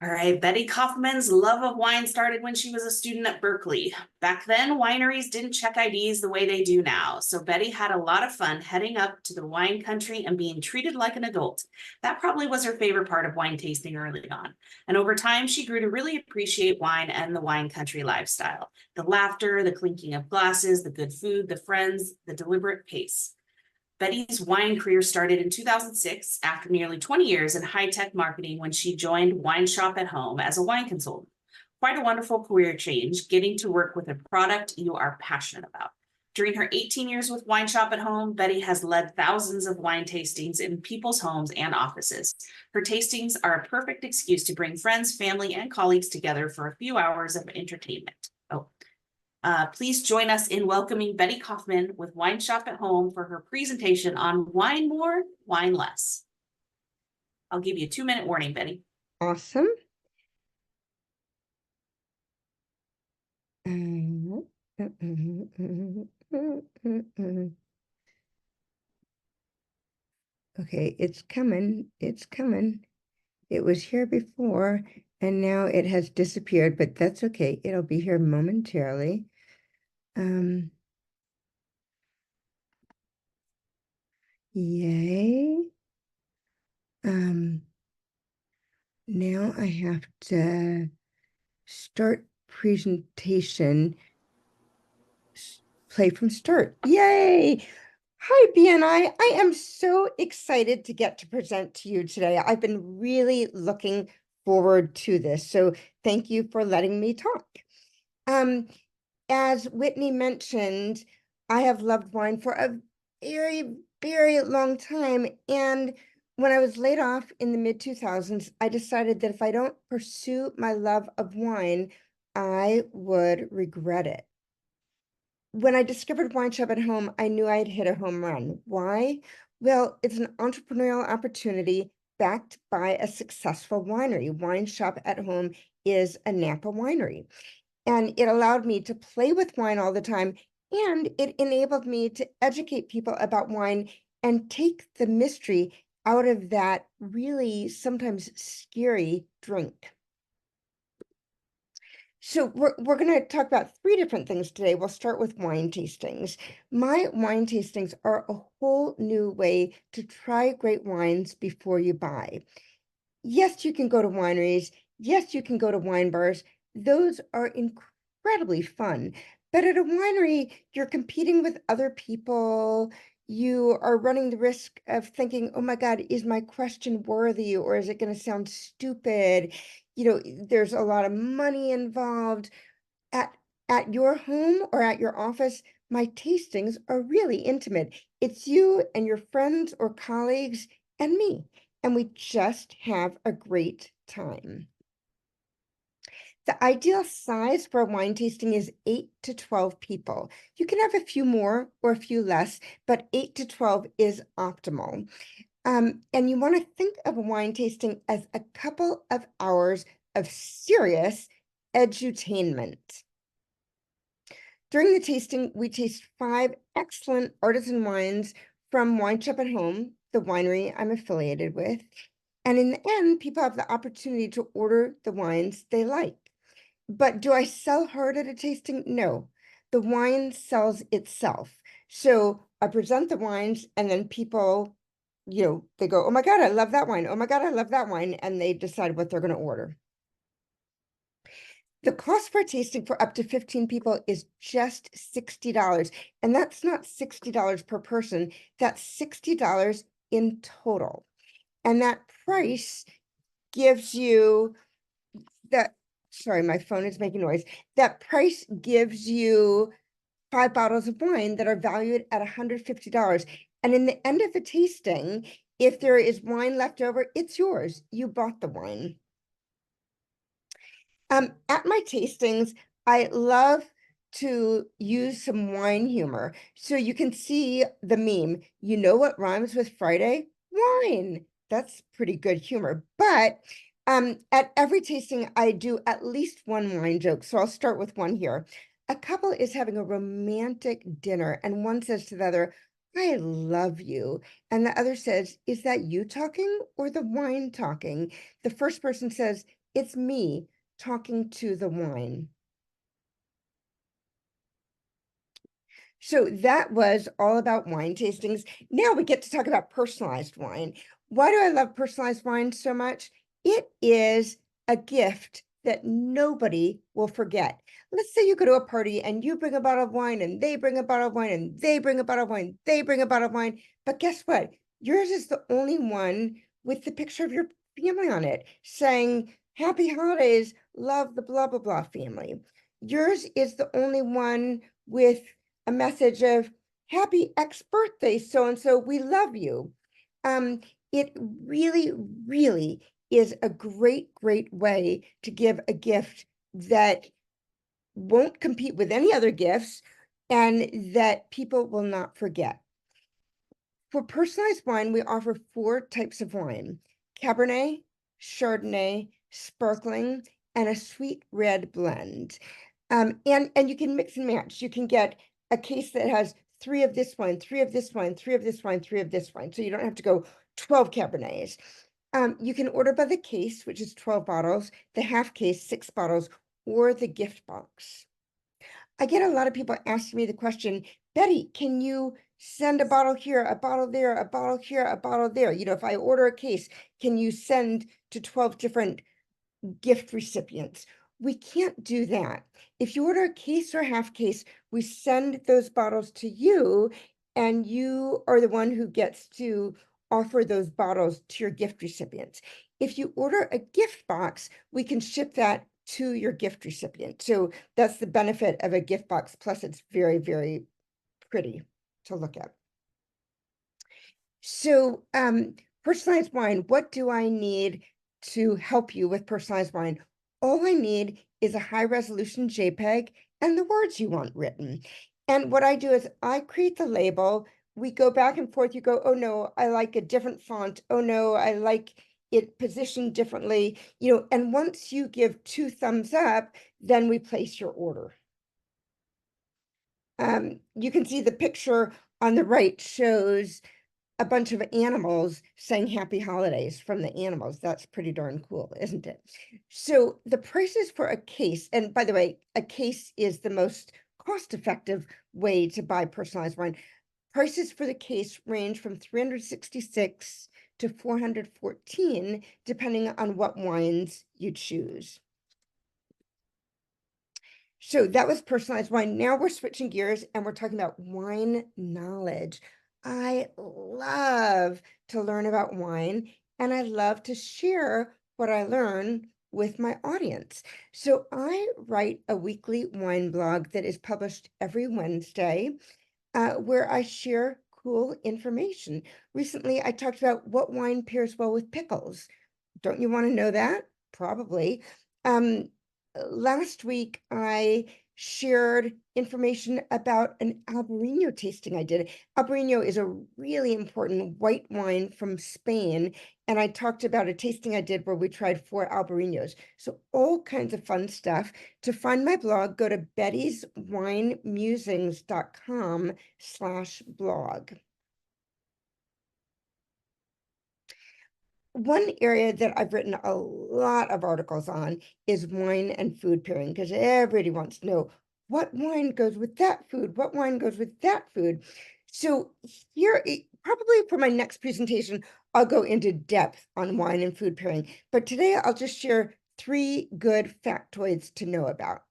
All right, Betty Kaufman's love of wine started when she was a student at Berkeley. Back then, wineries didn't check IDs the way they do now, so Betty had a lot of fun heading up to the wine country and being treated like an adult. That probably was her favorite part of wine tasting early on. And over time, she grew to really appreciate wine and the wine country lifestyle. The laughter, the clinking of glasses, the good food, the friends, the deliberate pace. Betty's wine career started in 2006 after nearly 20 years in high-tech marketing when she joined WineShop at Home as a wine consultant. Quite a wonderful career change, getting to work with a product you are passionate about. During her 18 years with WineShop at Home, Betty has led thousands of wine tastings in people's homes and offices. Her tastings are a perfect excuse to bring friends, family, and colleagues together for a few hours of entertainment. Please join us in welcoming Betty Kaufman with Wine Shop at Home for her presentation on Wine More, Wine Less. I'll give you a 2-minute warning, Betty. Awesome. Okay, it's coming. It's coming. It was here before, and now it has disappeared, but that's okay. It'll be here momentarily. Yay. Now I have to start presentation, play from start. Yay. Hi, BNI. I am so excited to get to present to you today. I've been really looking forward to this. So thank you for letting me talk. As Whitney mentioned, I have loved wine for a very, very long time. And when I was laid off in the mid-2000s, I decided that if I don't pursue my love of wine, I would regret it. When I discovered Wine Shop at Home, I knew I'd hit a home run. Why? Well, it's an entrepreneurial opportunity backed by a successful winery. Wine Shop at Home is a Napa winery. And it allowed me to play with wine all the time. And it enabled me to educate people about wine and take the mystery out of that really sometimes scary drink. So we're going to talk about 3 different things today. We'll start with wine tastings. My wine tastings are a whole new way to try great wines before you buy. Yes, you can go to wineries. Yes, you can go to wine bars. Those are incredibly fun. But at a winery, you're competing with other people. You are running the risk of thinking, oh my God, is my question worthy or is it going to sound stupid? There's a lot of money involved. At at your home or at your office, my tastings are really intimate. It's you and your friends or colleagues and me, and we just have a great time. The ideal size for a wine tasting is 8 to 12 people. You can have a few more or a few less, but 8 to 12 is optimal. And you want to think of a wine tasting as a couple of hours of serious edutainment. During the tasting, we taste 5 excellent artisan wines from Wine Shop at Home, the winery I'm affiliated with. And in the end, people have the opportunity to order the wines they like. But do I sell hard at a tasting? No, the wine sells itself. So I present the wines and then people, they go, oh my God, I love that wine. Oh my God, I love that wine. And they decide what they're going to order. The cost for a tasting for up to 15 people is just $60. And that's not $60 per person. That's $60 in total. And that price gives you that, sorry, my phone is making noise. That price gives you 5 bottles of wine that are valued at $150. And in the end of the tasting, if there is wine left over, it's yours. You bought the wine. At my tastings, I love to use some wine humor. So you can see the meme, you know what rhymes with Friday? Wine. That's pretty good humor. But at every tasting, I do at least one wine joke. So I'll start with one here. A couple is having a romantic dinner, and one says to the other, I love you. And the other says, is that you talking or the wine talking? The first person says, It's me talking to the wine. So that was all about wine tastings. Now we get to talk about personalized wine. Why do I love personalized wine so much? It is a gift that nobody will forget. Let's say you go to a party and you bring a bottle of wine and they bring a bottle of wine and they bring a bottle of wine, they bring a bottle of wine. But guess what? Yours is the only one with the picture of your family on it saying, Happy holidays, love the blah, blah, blah family. Yours is the only one with a message of happy X birthday, so-and-so, we love you. It really, really is a great, great way to give a gift that won't compete with any other gifts and that people will not forget. For personalized wine, we offer 4 types of wine: Cabernet, Chardonnay, sparkling, and a sweet red blend. And you can mix and match. You can get a case that has 3 of this wine, 3 of this wine, 3 of this wine, 3 of this wine. So you don't have to go 12 Cabernets. You can order by the case, which is 12 bottles, the half case, 6 bottles, or the gift box. I get a lot of people asking me the question, Betty, can you send a bottle here, a bottle there, a bottle here, a bottle there? You know, if I order a case, can you send to 12 different gift recipients? We can't do that. If you order a case or a half case, we send those bottles to you, and you are the one who gets to offer those bottles to your gift recipients. If you order a gift box, we can ship that to your gift recipient. So that's the benefit of a gift box. Plus, it's very, very pretty to look at. So, personalized wine, what do I need to help you with personalized wine? All I need is a high resolution JPEG and the words you want written. And what I do is I create the label. We go back and forth. You go, oh no, I like a different font. Oh no, I like it positioned differently. You know, and once you give 2 thumbs up, then we place your order. You can see the picture on the right shows a bunch of animals saying happy holidays from the animals. That's pretty darn cool, isn't it? So the prices for a case, and by the way, a case is the most cost-effective way to buy personalized wine. Prices for the case range from 366 to 414, depending on what wines you choose. So that was personalized wine. Now we're switching gears and we're talking about wine knowledge. I love to learn about wine, and I love to share what I learn with my audience. So I write a weekly wine blog that is published every Wednesday, where I share cool information. Recently, I talked about what wine pairs well with pickles. Don't you want to know that? Probably. Last week, I shared information about an Albarino tasting I did. Albarino is a really important white wine from Spain, and I talked about a tasting I did where we tried 4 Albarinos. So all kinds of fun stuff. To find my blog, go to bettyswinemusings.com/blog. One area that I've written a lot of articles on is wine and food pairing, because everybody wants to know what wine goes with that food, what wine goes with that food. So here, probably for my next presentation, I'll go into depth on wine and food pairing. But today I'll just share 3 good factoids to know about.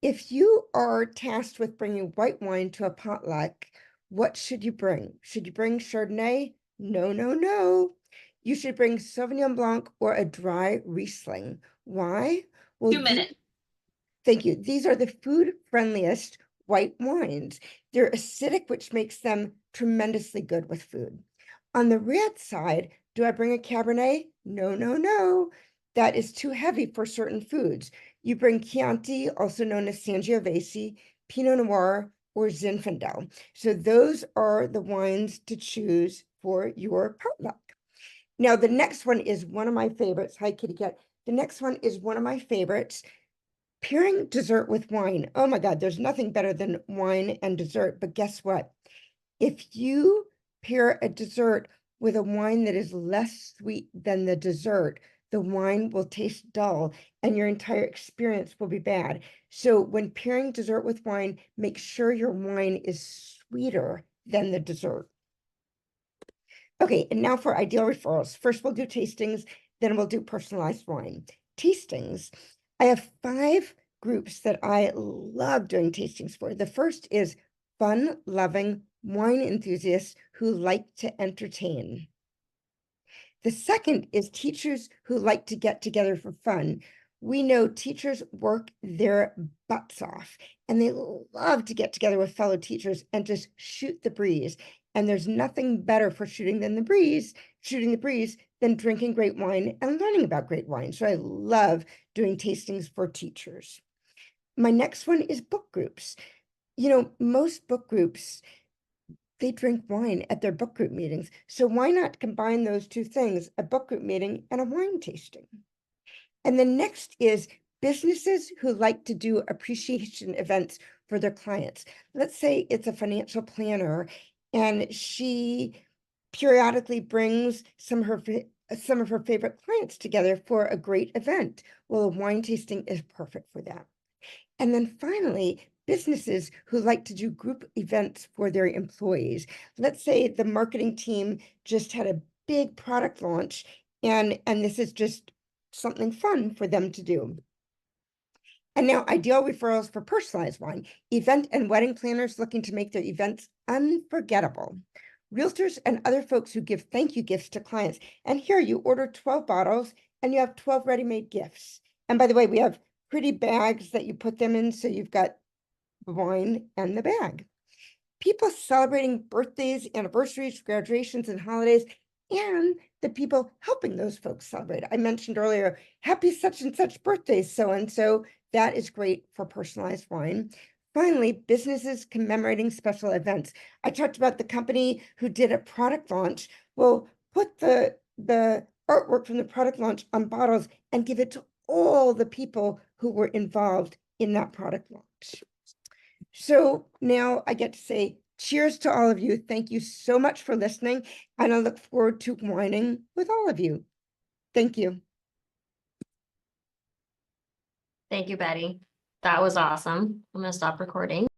If you are tasked with bringing white wine to a potluck, what should you bring? Should you bring Chardonnay? No, no, no. You should bring Sauvignon Blanc or a dry Riesling. Why? Well, 2 minutes. thank you. These are the food friendliest white wines. They're acidic, which makes them tremendously good with food. On the red side, do I bring a Cabernet? No, no, no. That is too heavy for certain foods. You bring Chianti, also known as Sangiovese, Pinot Noir, or Zinfandel. So those are the wines to choose for your potluck. Now, the next one is one of my favorites. Hi, Kitty Cat. The next one is one of my favorites. Pairing dessert with wine. Oh my God, there's nothing better than wine and dessert. But guess what? If you pair a dessert with a wine that is less sweet than the dessert, the wine will taste dull and your entire experience will be bad. So when pairing dessert with wine, make sure your wine is sweeter than the dessert. Okay, and now for ideal referrals. First, we'll do tastings, then we'll do personalized wine. Tastings, I have 5 groups that I love doing tastings for. The first is fun-loving wine enthusiasts who like to entertain. The second is teachers who like to get together for fun. We know teachers work their butts off and they love to get together with fellow teachers and just shoot the breeze. And there's nothing better for shooting the breeze than drinking great wine and learning about great wine. So I love doing tastings for teachers. My next one is book groups. You know, most book groups, they drink wine at their book group meetings. So why not combine those two things, a book group meeting and a wine tasting? And the next is businesses who like to do appreciation events for their clients. Let's say it's a financial planner and she periodically brings some of her favorite clients together for a great event. Well, a wine tasting is perfect for that. And then finally, businesses who like to do group events for their employees. Let's say the marketing team just had a big product launch and this is just something fun for them to do. And now ideal referrals for personalized wine, event and wedding planners looking to make their events unforgettable. Realtors and other folks who give thank you gifts to clients. And here you order 12 bottles and you have 12 ready-made gifts. And by the way, we have pretty bags that you put them in. So you've got the wine and the bag. People celebrating birthdays, anniversaries, graduations, and holidays, and the people helping those folks celebrate. I mentioned earlier, happy such and such birthday, so-and-so. That is great for personalized wine. Finally, businesses commemorating special events. I talked about the company who did a product launch. Well, put the artwork from the product launch on bottles and give it to all the people who were involved in that product launch. So now I get to say cheers to all of you. Thank you so much for listening, and I look forward to whining with all of you. Thank you. Thank you, Betty. That was awesome. I'm gonna stop recording.